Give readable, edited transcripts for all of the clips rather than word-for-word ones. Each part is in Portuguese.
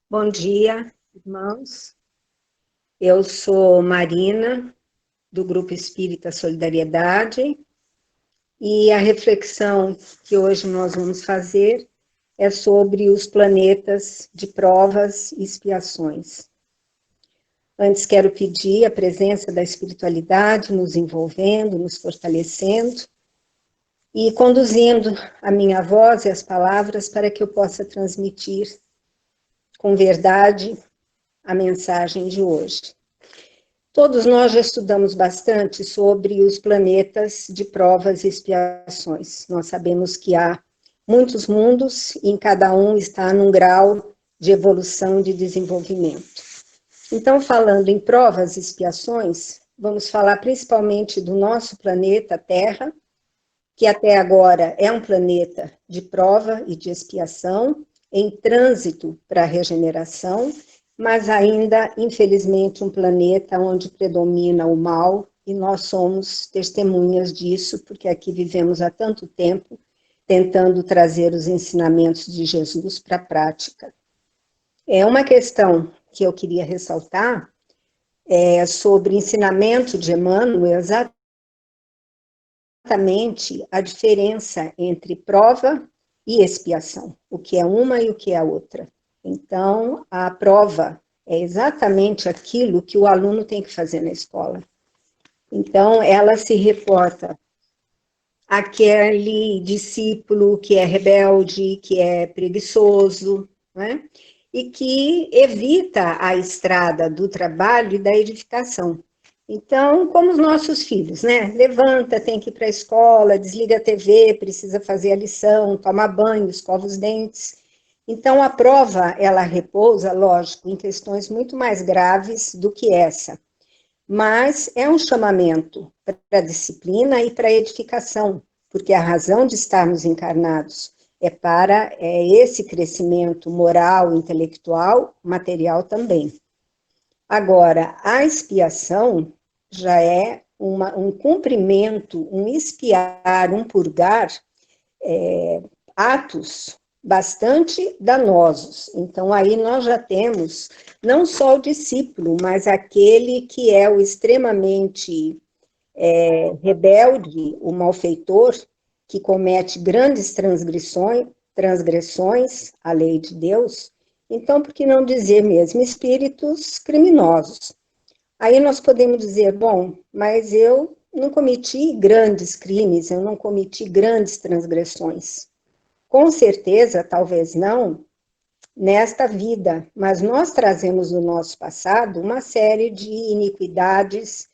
Bom dia, irmãos. Eu sou Marina, do Grupo Espírita Solidariedade, e a reflexão que hoje nós vamos fazer é sobre os planetas de provas e expiações. Antes quero pedir a presença da espiritualidade nos envolvendo, nos fortalecendo e conduzindo a minha voz e as palavras para que eu possa transmitir com verdade a mensagem de hoje. Todos nós já estudamos bastante sobre os planetas de provas e expiações. Nós sabemos que há muitos mundos e em cada um está num grau de evolução e de desenvolvimento. Então, falando em provas e expiações, vamos falar principalmente do nosso planeta Terra, que até agora é um planeta de prova e de expiação, em trânsito para a regeneração, mas ainda, infelizmente, um planeta onde predomina o mal, e nós somos testemunhas disso, porque aqui vivemos há tanto tempo, tentando trazer os ensinamentos de Jesus para a prática. É uma questão que eu queria ressaltar, sobre o ensinamento de Emmanuel, exatamente a diferença entre prova e expiação, o que é uma e o que é a outra. Então, a prova é exatamente aquilo que o aluno tem que fazer na escola. Então, ela se reporta àquele discípulo que é rebelde, que é preguiçoso, né? E que evita a estrada do trabalho e da edificação. Então, como os nossos filhos, né? Levanta, tem que ir para a escola, desliga a TV, precisa fazer a lição, toma banho, escova os dentes. Então, a prova, ela repousa, lógico, em questões muito mais graves do que essa. Mas é um chamamento para a disciplina e para a edificação, porque a razão de estarmos encarnados é para esse crescimento moral, intelectual, material também. Agora, a expiação já é um cumprimento, um expiar, um purgar, atos bastante danosos. Então, aí nós já temos não só o discípulo, mas aquele que é o extremamente rebelde, o malfeitor, que comete grandes transgressões à lei de Deus. Então, por que não dizer mesmo espíritos criminosos? Aí nós podemos dizer, bom, mas eu não cometi grandes crimes, eu não cometi grandes transgressões. Com certeza, talvez não, nesta vida, mas nós trazemos do nosso passado uma série de iniquidades,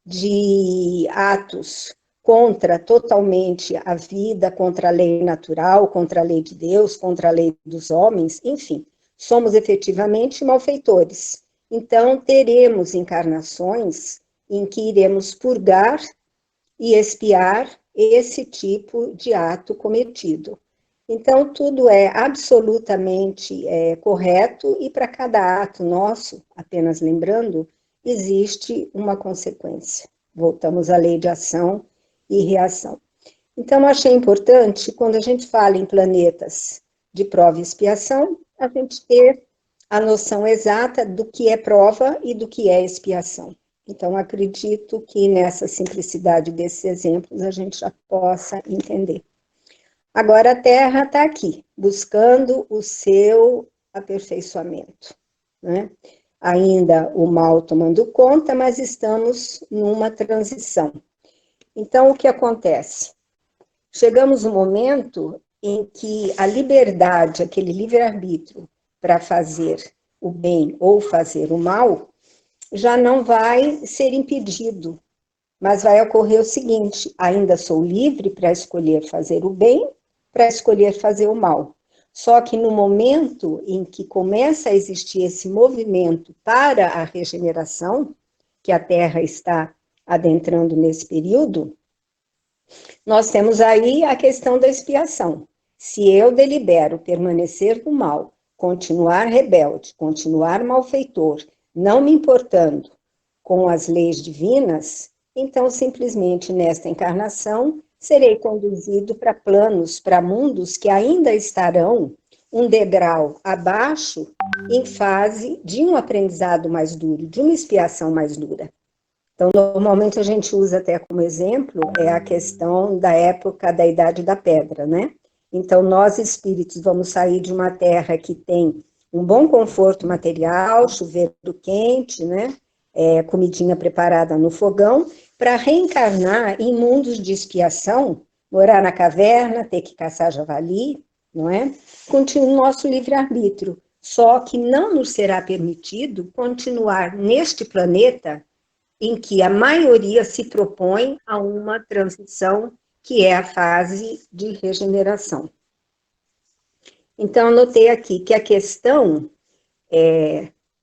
de atos contra totalmente a vida, contra a lei natural, contra a lei de Deus, contra a lei dos homens, enfim, somos efetivamente malfeitores. Então, teremos encarnações em que iremos purgar e expiar esse tipo de ato cometido. Então, tudo é absolutamente correto, e para cada ato nosso, apenas lembrando, existe uma consequência. Voltamos à lei de ação e reação. Então, achei importante, quando a gente fala em planetas de prova e expiação, a gente ter a noção exata do que é prova e do que é expiação. Então, acredito que nessa simplicidade desses exemplos a gente já possa entender. Agora a Terra está aqui, buscando o seu aperfeiçoamento, né? Ainda o mal tomando conta, mas estamos numa transição. Então, o que acontece? Chegamos no momento em que a liberdade, aquele livre-arbítrio para fazer o bem ou fazer o mal, já não vai ser impedido, mas vai ocorrer o seguinte: ainda sou livre para escolher fazer o bem, para escolher fazer o mal. Só que no momento em que começa a existir esse movimento para a regeneração, que a Terra está adentrando nesse período, nós temos aí a questão da expiação. Se eu delibero permanecer no mal, continuar rebelde, continuar malfeitor, não me importando com as leis divinas, então simplesmente nesta encarnação serei conduzido para planos, para mundos que ainda estarão um degrau abaixo em fase de um aprendizado mais duro, de uma expiação mais dura. Então, normalmente a gente usa até como exemplo a questão da época da Idade da Pedra, né? Então, nós espíritos vamos sair de uma terra que tem um bom conforto material, chuveiro quente, né? Comidinha preparada no fogão, para reencarnar em mundos de expiação, morar na caverna, ter que caçar javali, não é? Continua o nosso livre-arbítrio, só que não nos será permitido continuar neste planeta em que a maioria se propõe a uma transição, que é a fase de regeneração. Então, anotei aqui que a questão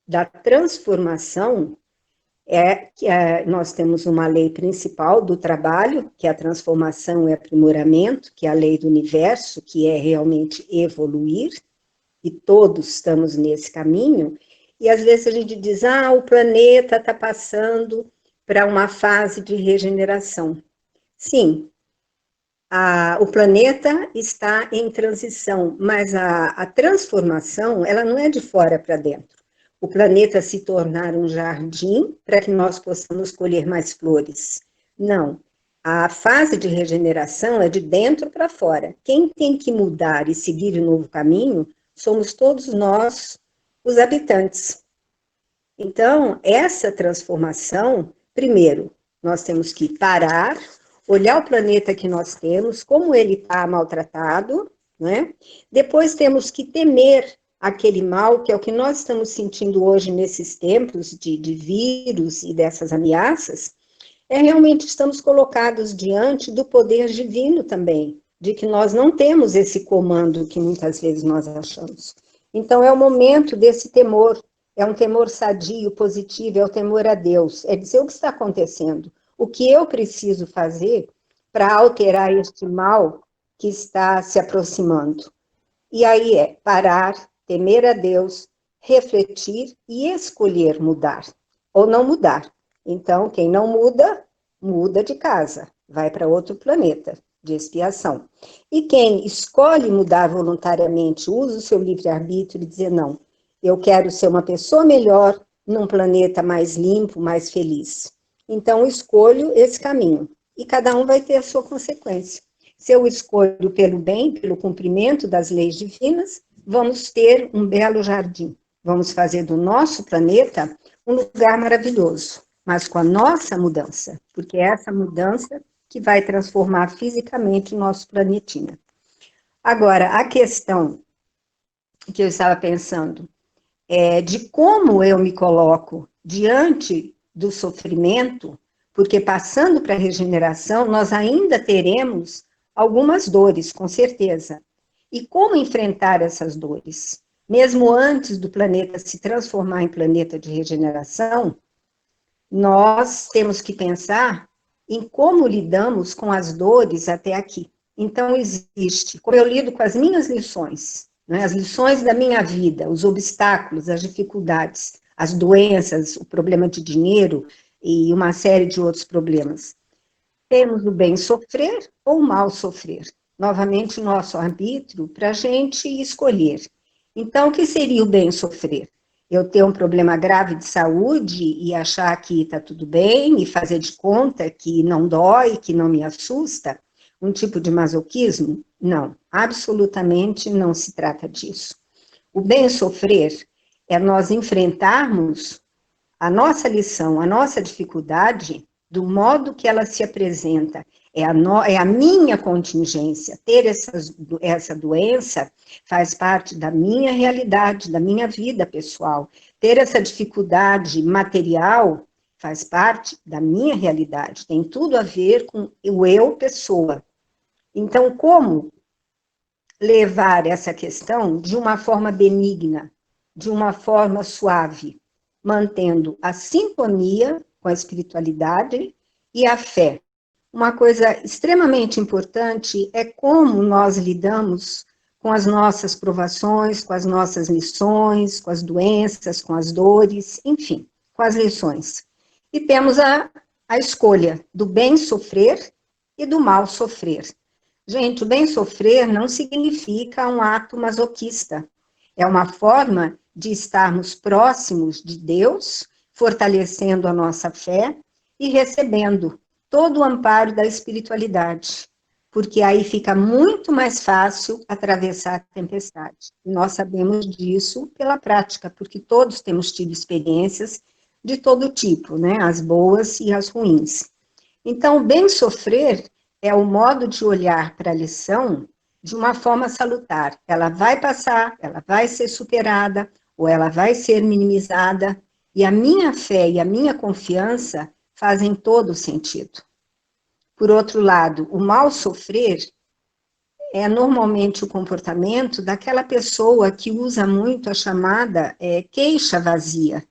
da transformação que nós temos uma lei principal do trabalho, que é a transformação e aprimoramento, que é a lei do universo, que é realmente evoluir, e todos estamos nesse caminho, e às vezes a gente diz, o planeta está passando para uma fase de regeneração. Sim, o planeta está em transição, mas a transformação, ela não é de fora para dentro. O planeta se tornar um jardim para que nós possamos colher mais flores. Não, a fase de regeneração é de dentro para fora. Quem tem que mudar e seguir um novo caminho somos todos nós, os habitantes. Então, essa transformação, primeiro, nós temos que parar, olhar o planeta que nós temos, como ele está maltratado, né? Depois temos que temer aquele mal, que é o que nós estamos sentindo hoje nesses tempos de vírus e dessas ameaças, realmente estamos colocados diante do poder divino também, de que nós não temos esse comando que muitas vezes nós achamos. Então, é o momento desse temor, é um temor sadio, positivo, é o temor a Deus, é dizer o que está acontecendo, o que eu preciso fazer para alterar este mal que está se aproximando. E aí parar, temer a Deus, refletir e escolher mudar, ou não mudar. Então, quem não muda, muda de casa, vai para outro planeta de expiação. E quem escolhe mudar voluntariamente, usa o seu livre-arbítrio e dizer, não, eu quero ser uma pessoa melhor num planeta mais limpo, mais feliz. Então, escolho esse caminho. E cada um vai ter a sua consequência. Se eu escolho pelo bem, pelo cumprimento das leis divinas, vamos ter um belo jardim. Vamos fazer do nosso planeta um lugar maravilhoso, mas com a nossa mudança, porque é essa mudança que vai transformar fisicamente o nosso planetinha. Agora, a questão que eu estava pensando é de como eu me coloco diante do sofrimento, porque passando para a regeneração, nós ainda teremos algumas dores, com certeza. E como enfrentar essas dores? Mesmo antes do planeta se transformar em planeta de regeneração, nós temos que pensar em como lidamos com as dores até aqui. Então, existe, como eu lido com as minhas lições, né, as lições da minha vida, os obstáculos, as dificuldades, as doenças, o problema de dinheiro e uma série de outros problemas. Temos o bem sofrer ou o mal sofrer. Novamente, o nosso arbítrio para a gente escolher. Então, o que seria o bem sofrer? Eu ter um problema grave de saúde e achar que está tudo bem e fazer de conta que não dói, que não me assusta? Um tipo de masoquismo? Não, absolutamente não se trata disso. O bem sofrer é nós enfrentarmos a nossa lição, a nossa dificuldade, do modo que ela se apresenta. É a minha contingência. Ter essa doença faz parte da minha realidade, da minha vida pessoal. Ter essa dificuldade material faz parte da minha realidade. Tem tudo a ver com o eu, pessoa. Então, como levar essa questão de uma forma benigna, de uma forma suave, mantendo a sintonia com a espiritualidade e a fé. Uma coisa extremamente importante é como nós lidamos com as nossas provações, com as nossas lições, com as doenças, com as dores, enfim, com as lições. E temos a escolha do bem sofrer e do mal sofrer. Gente, o bem sofrer não significa um ato masoquista. É uma forma de estarmos próximos de Deus, fortalecendo a nossa fé e recebendo todo o amparo da espiritualidade, porque aí fica muito mais fácil atravessar a tempestade. E nós sabemos disso pela prática, porque todos temos tido experiências de todo tipo, né? As boas e as ruins. Então, o bem sofrer é o modo de olhar para a lição de uma forma salutar. Ela vai passar, ela vai ser superada, ou ela vai ser minimizada, e a minha fé e a minha confiança fazem todo o sentido. Por outro lado, o mal sofrer é normalmente o comportamento daquela pessoa que usa muito a chamada queixa vazia.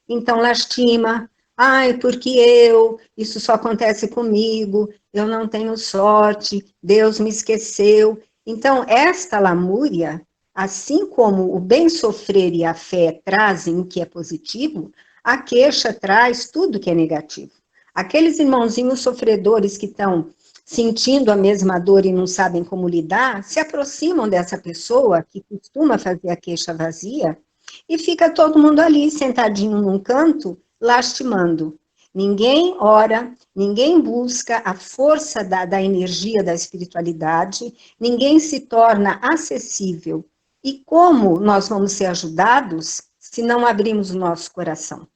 Então, lastima, ai, porque isso só acontece comigo, eu não tenho sorte, Deus me esqueceu. Então, esta lamúria, assim como o bem sofrer e a fé trazem o que é positivo, a queixa traz tudo que é negativo. Aqueles irmãozinhos sofredores que estão sentindo a mesma dor e não sabem como lidar, se aproximam dessa pessoa que costuma fazer a queixa vazia, e fica todo mundo ali, sentadinho num canto, lastimando. Ninguém ora, ninguém busca a força da energia da espiritualidade, ninguém se torna acessível. E como nós vamos ser ajudados se não abrimos o nosso coração?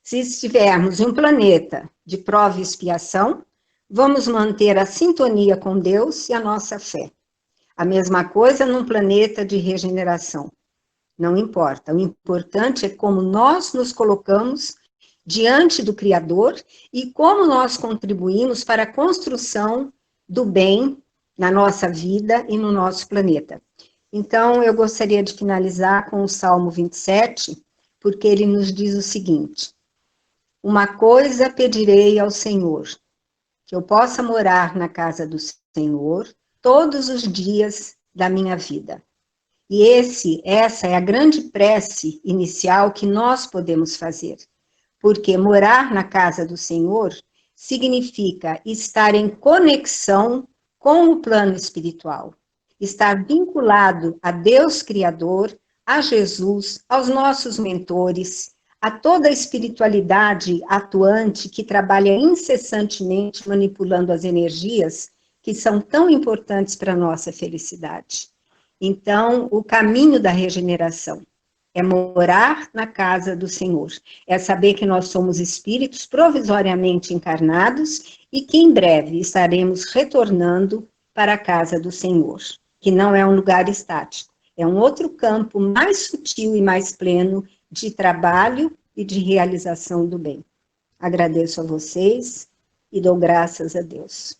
Se estivermos em um planeta de prova e expiação, vamos manter a sintonia com Deus e a nossa fé. A mesma coisa num planeta de regeneração. Não importa. O importante é como nós nos colocamos diante do Criador e como nós contribuímos para a construção do bem na nossa vida e no nosso planeta. Então, eu gostaria de finalizar com o Salmo 27, porque ele nos diz o seguinte: uma coisa pedirei ao Senhor, que eu possa morar na casa do Senhor todos os dias da minha vida. E essa é a grande prece inicial que nós podemos fazer, porque morar na casa do Senhor significa estar em conexão com o plano espiritual, estar vinculado a Deus Criador, a Jesus, aos nossos mentores, a toda a espiritualidade atuante que trabalha incessantemente manipulando as energias que são tão importantes para a nossa felicidade. Então, o caminho da regeneração é morar na casa do Senhor, é saber que nós somos espíritos provisoriamente encarnados e que em breve estaremos retornando para a casa do Senhor, que não é um lugar estático, é um outro campo mais sutil e mais pleno de trabalho e de realização do bem. Agradeço a vocês e dou graças a Deus.